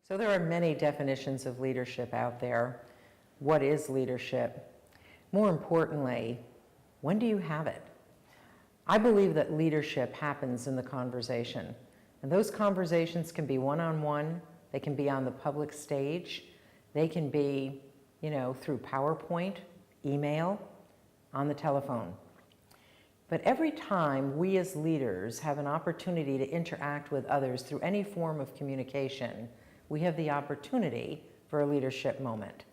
So there are many definitions of leadership out there. What is leadership? More importantly, when do you have it? I believe that leadership happens in the conversation. And those conversations can be one-on-one, they can be on the public stage, they can be, through PowerPoint, email, on the telephone. But every time we as leaders have an opportunity to interact with others through any form of communication, we have the opportunity for a leadership moment.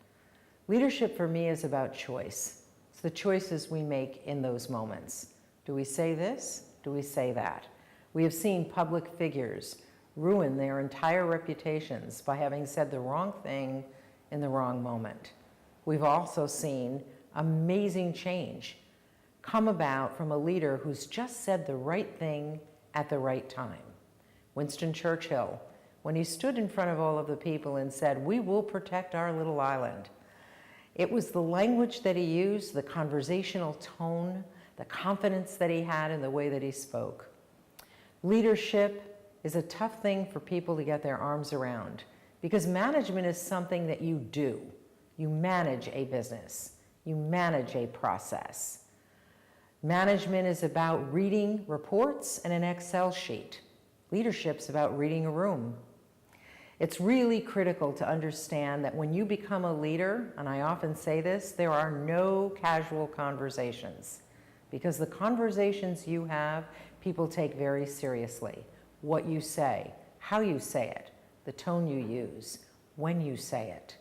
Leadership for me is about choice. It's the choices we make in those moments. Do we say this? Do we say that? We have seen public figures ruin their entire reputations by having said the wrong thing in the wrong moment. We've also seen amazing change come about from a leader who's just said the right thing at the right time. Winston Churchill, when he stood in front of all of the people and said, "We will protect our little island," it was the language that he used, the conversational tone, the confidence that he had in the way that he spoke. Leadership is a tough thing for people to get their arms around because management is something that you do. You manage a business. You manage a process. Management is about reading reports and an Excel sheet. Leadership's about reading a room. It's really critical to understand that when you become a leader, and I often say this, there are no casual conversations because the conversations you have, people take very seriously. What you say, how you say it, the tone you use, when you say it.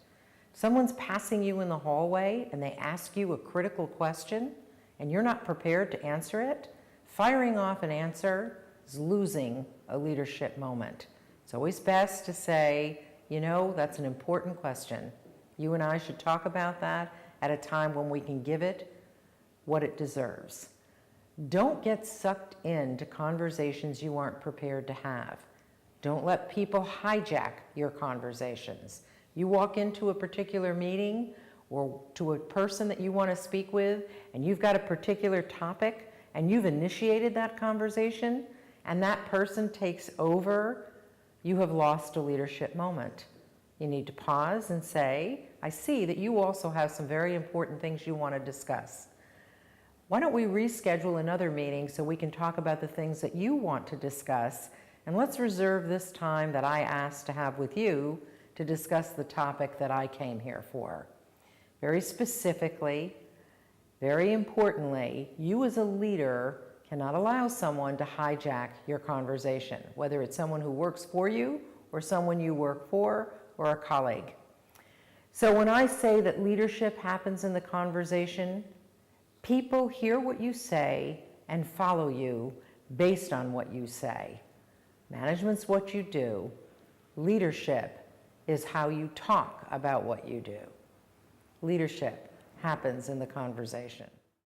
Someone's passing you in the hallway and they ask you a critical question and you're not prepared to answer it, firing off an answer is losing a leadership moment. It's always best to say, that's an important question. You and I should talk about that at a time when we can give it what it deserves. Don't get sucked into conversations you aren't prepared to have. Don't let people hijack your conversations. You walk into a particular meeting or to a person that you want to speak with, and you've got a particular topic, and you've initiated that conversation, and that person takes over, you have lost a leadership moment. You need to pause and say, I see that you also have some very important things you want to discuss. Why don't we reschedule another meeting so we can talk about the things that you want to discuss, and let's reserve this time that I asked to have with you to discuss the topic that I came here for. Very specifically, very importantly, you as a leader cannot allow someone to hijack your conversation, whether it's someone who works for you or someone you work for or a colleague. So when I say that leadership happens in the conversation, people hear what you say and follow you based on what you say. Management's what you do. Leadership is how you talk about what you do. Leadership happens in the conversation.